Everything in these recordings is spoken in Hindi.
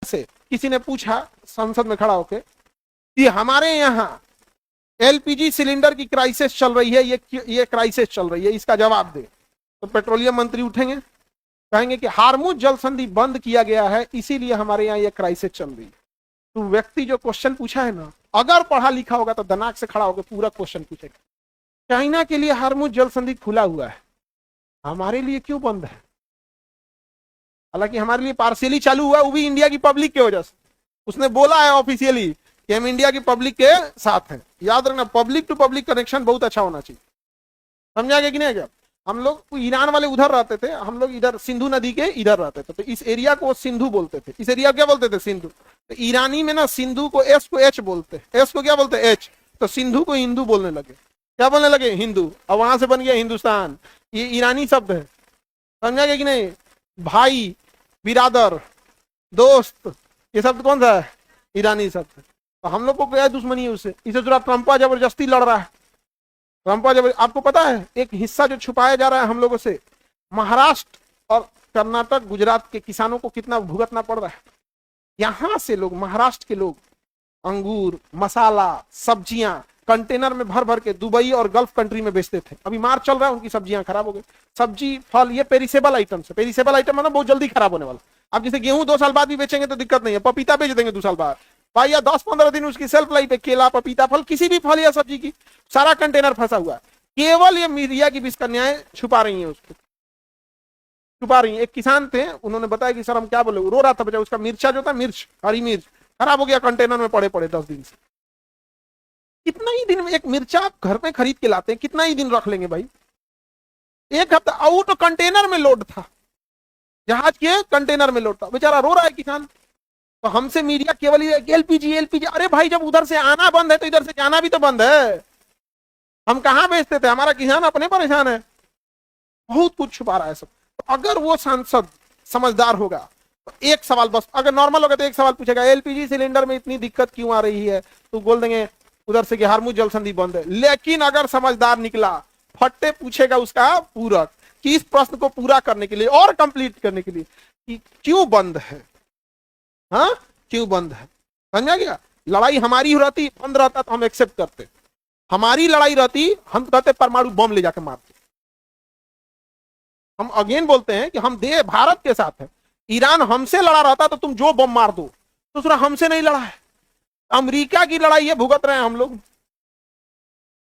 से किसी ने पूछा संसद में खड़ा होकर कि हमारे यहाँ एलपीजी सिलेंडर की क्राइसिस चल रही है, ये क्राइसिस चल रही है, इसका जवाब दे। तो पेट्रोलियम मंत्री उठेंगे, कहेंगे कि हार्मुज जल संधि बंद किया गया है, इसीलिए हमारे यहाँ ये क्राइसिस चल रही है। तो व्यक्ति जो क्वेश्चन पूछा है ना, अगर पढ़ा लिखा होगा तो दिमाग से खड़ा होकर पूरा क्वेश्चन पूछेगा। चाइना के लिए हार्मुज जल संधि खुला हुआ है, हमारे लिए क्यों बंद है? हालांकि हमारे लिए पार्शियली चालू हुआ, वो भी इंडिया की पब्लिक की वजह से। उसने बोला है ऑफिशियली कि हम इंडिया की पब्लिक के साथ हैं। याद रखना, पब्लिक टू पब्लिक कनेक्शन बहुत अच्छा होना चाहिए। समझा गया कि नहीं? क्या हम लोग ईरान वाले उधर रहते थे, हम लोग इधर सिंधु नदी के इधर रहते थे, तो इस एरिया को सिंधु बोलते थे। इस एरिया को क्या बोलते थे? सिंधु। तो ईरानी में ना सिंधु को एस को एच बोलते, एस को क्या बोलते? एच। तो सिंधु को हिंदू बोलने लगे। क्या बोलने लगे? हिंदू। और वहां से बन गया हिंदुस्तान। ये ईरानी शब्द है। समझा गया कि नहीं? भाई, बिरादर, दोस्त, ये शब्द कौन सा है? ईरानी शब्द। तो हम लोग को क्या दुश्मनी है उससे? इसे जरा ट्रंपा जबरदस्ती लड़ रहा है। ट्रंपा जबरदस्ती, आपको पता है एक हिस्सा जो छुपाया जा रहा है हम लोगों से, महाराष्ट्र और कर्नाटक, गुजरात के किसानों को कितना भुगतना पड़ रहा है। यहां से लोग, महाराष्ट्र के लोग अंगूर, मसाला, सब्जियां कंटेनर में भर भर के दुबई और गल्फ कंट्री में बेचते थे। अभी मार्च चल रहा है, उनकी सब्जियां खराब हो गई। सब्जी, फल, ये पेरिसेबल आइटम है। पेरिसेबल आइटम मतलब बहुत जल्दी खराब होने वाला। अब जैसे गेहूं 2 साल बाद भी बेचेंगे तो दिक्कत नहीं है, पपीता बेच देंगे 2 साल बाद भाई, या 10-15 दिन उसकी सेल्फ लाइफ है। केला, पपीता, फल, किसी भी फल या सब्जी की सारा कंटेनर फंसा हुआ है। केवल ये मीडिया की विस्कन्याएं छुपा रही है, उसको छुपा रही है। एक किसान थे, उन्होंने बताया कि सर हम क्या बोले, रो रहा था बचा, उसका मिर्चा जो था, मिर्च, हरी मिर्च खराब हो गया, कंटेनर में पड़े पड़े 10 दिन से। कितना ही दिन में एक मिर्चा आप घर में खरीद के लाते हैं, कितना ही दिन रख लेंगे भाई? 1 हफ्ता। आउट कंटेनर में लोड था, जहाज के कंटेनर में लोड था। बेचारा रो रहा है किसान। तो हमसे मीडिया केवल एलपीजी एलपीजी, अरे भाई जब उधर से आना बंद है तो इधर से जाना भी तो बंद है। हम कहां बेचते थे? हमारा किसान अपने परेशान है। बहुत कुछ छुपा रहा है सब। तो अगर वो सांसद समझदार होगा तो एक सवाल बस, अगर नॉर्मल होगा तो एक सवाल पूछेगा, एलपीजी सिलेंडर में इतनी दिक्कत क्यों आ रही है? तो बोल देंगे उधर से कि हार्मुज जल संधि बंद है। लेकिन अगर समझदार निकला, फट्टे पूछेगा उसका पूरक कि इस प्रश्न को पूरा करने के लिए और कंप्लीट करने के लिए कि क्यों बंद है, हाँ क्यों बंद है। समझा गया? लड़ाई हमारी रहती, बंद रहता तो हम एक्सेप्ट करते। हमारी लड़ाई रहती, हम कहते परमाणु बम ले जाकर मारते। हम अगेन बोलते हैं कि हम देश भारत के साथ है। ईरान हमसे लड़ा रहता तो तुम जो बम मार दो, तो दूसरा हमसे नहीं लड़ा है, अमेरिका की लड़ाई है, भुगत रहे हैं हम लोग।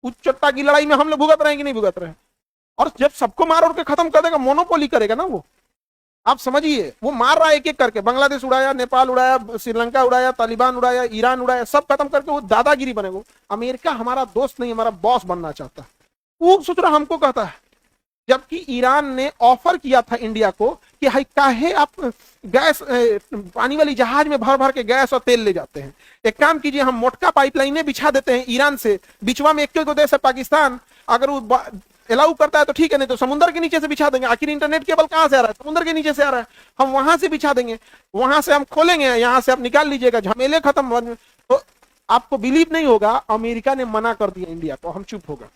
उच्चता की लड़ाई में हम लोग भुगत रहे हैं कि नहीं भुगत रहे हैं? और जब सबको मार और के खत्म कर देगा, मोनोपोली करेगा ना वो। आप समझिए, वो मार रहा है एक एक करके। बांग्लादेश उड़ाया, नेपाल उड़ाया, श्रीलंका उड़ाया, तालिबान उड़ाया, ईरान उड़ाया, सब खत्म करके वो दादागिरी बनेगा। अमेरिका हमारा दोस्त नहीं, हमारा बॉस बनना चाहता है। वो सोच रहा हमको कहता है, जबकि ईरान ने ऑफर किया था इंडिया को कि हाई काहे आप गैस, पानी वाली जहाज में भर भर के गैस और तेल ले जाते हैं, एक काम कीजिए, हम मोटका पाइपलाइनें बिछा देते हैं ईरान से, बिचवा में एक देश है पाकिस्तान, अगर वो अलाउ करता है तो ठीक है, नहीं तो समुद्र के नीचे से बिछा देंगे। आखिर इंटरनेट केबल कहां से आ रहा है? समुद्र के नीचे से आ रहा है। हम वहां से बिछा देंगे, वहां से हम खोलेंगे, यहां से आप निकाल लीजिएगा, झमेले खत्म। तो आपको बिलीव नहीं होगा, अमेरिका ने मना कर दिया इंडिया को, हम चुप हो गए।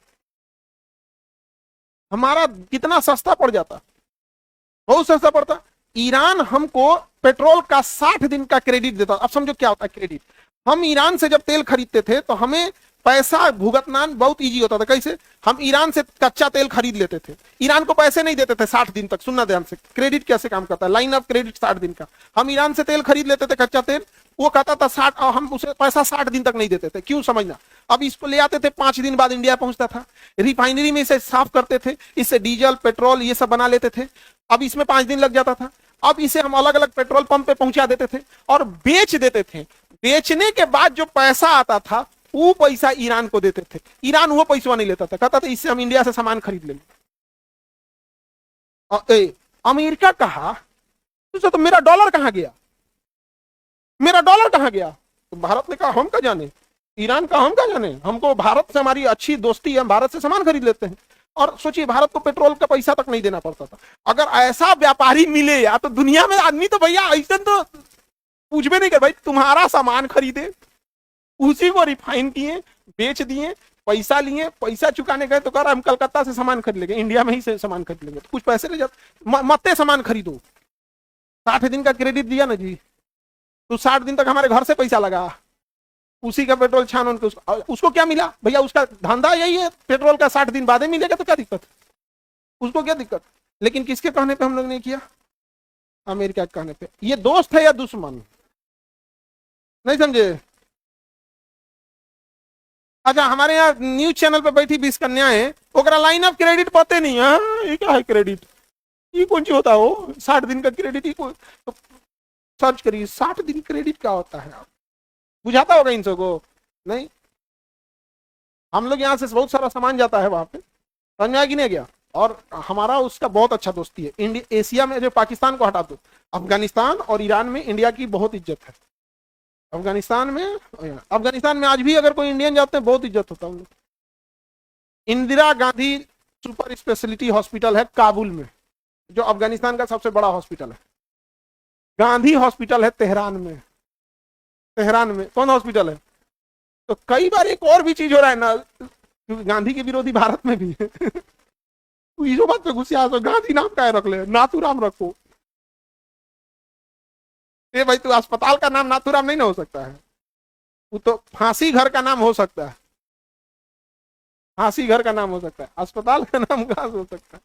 हमारा कितना सस्ता पड़ जाता, बहुत सस्ता पड़ता। ईरान हमको पेट्रोल का 60 दिन का क्रेडिट देता। अब समझो क्या होता है क्रेडिट। हम ईरान से जब तेल खरीदते थे तो हमें पैसा भुगतना बहुत इजी होता था। कैसे? हम ईरान से कच्चा तेल खरीद लेते थे, ईरान को पैसे नहीं देते थे 60 दिन तक। सुनना ध्यान से, क्रेडिट कैसे काम करता है, लाइन ऑफ क्रेडिट 60 दिन का। हम ईरान से तेल खरीद लेते थे, कच्चा तेल, वो कहता था 60, और हम उसे पैसा 60 दिन तक नहीं देते थे। क्यों? समझना। अब इसको ले आते थे, 5 दिन बाद इंडिया पहुंचता था, रिफाइनरी में इसे साफ करते थे, इससे डीजल, पेट्रोल ये सब बना लेते थे। अब इसमें 5 दिन लग जाता था। अब इसे हम अलग अलग पेट्रोल पंप पे पहुंचा देते थे और बेच देते थे। बेचने के बाद जो पैसा आता था, वो पैसा ईरान को देते थे। ईरान वो पैसा नहीं लेता था, कहता था इससे हम इंडिया से सामान खरीद लेंगे। अमेरिका कहा तो मेरा डॉलर कहां गया, मेरा डॉलर कहां गया? तो भारत ने कहा हम क्या जाने, ईरान का हम क्या जाने, हमको भारत से हमारी अच्छी दोस्ती है, हम भारत से सामान खरीद लेते हैं। और सोचिए, भारत को पेट्रोल का पैसा तक नहीं देना पड़ता था। अगर ऐसा व्यापारी मिले या तो दुनिया में आदमी तो भैया ऐसा तो पूछ भी नहीं कर, भाई तुम्हारा सामान खरीदे, उसी को रिफाइन किए, बेच दिए, पैसा लिए, पैसा चुकाने गए तो कह हम कलकत्ता से सामान खरीद लेंगे, इंडिया में ही से सामान खरीद लेंगे। तो कुछ पैसे ले जाते, मत सामान खरीदो, 60 दिन का क्रेडिट दिया ना जी। तो 60 दिन तक हमारे घर से पैसा लगा, उसी का पेट्रोल छान उनके, उसको क्या मिला भैया? उसका धंधा यही है, पेट्रोल का 60 दिन बाद मिलेगा तो क्या दिक्कत, उसको क्या दिक्कत? लेकिन किसके कहने पे हम लोग ने किया? अमेरिका के कहने पे। ये दोस्त है या दुश्मन? नहीं समझे? अच्छा, हमारे यहाँ न्यूज चैनल पे बैठी 20 कन्याएं, ओकरा लाइन ऑफ क्रेडिट पते नहीं है। ये क्या है क्रेडिट? ये कौन सी होता हो 60 दिन का क्रेडिट? ही तो सर्च करिए 60 दिन क्रेडिट क्या होता है, बुझाता होगा इन सबको? नहीं। हम लोग यहाँ से बहुत सारा सामान जाता है वहां पे, समझ में आ कि नहीं गया? और हमारा उसका बहुत अच्छा दोस्ती है। इंडिया एशिया में जो पाकिस्तान को हटा दो, अफगानिस्तान और ईरान में इंडिया की बहुत इज्जत है। अफगानिस्तान में आज भी अगर कोई इंडियन जाते हैं बहुत इज्जत होता है हम लोग। Indira Gandhi super speciality hospital है काबुल में, जो अफगानिस्तान का सबसे बड़ा हॉस्पिटल है। गांधी हॉस्पिटल है तेहरान में। तेहरान में कौन हॉस्पिटल है? तो कई बार एक और भी चीज हो रहा है ना, गांधी के विरोधी भारत में भी है। तू इस बात पे गुस्सा तो गांधी नाम का रख ले, नाथूराम रखो। ये भाई, तू अस्पताल का नाम नाथूराम नहीं ना हो सकता है, वो तो फांसी घर का नाम हो सकता है। फांसी घर का नाम हो सकता है, अस्पताल का नाम कहां से हो सकता है?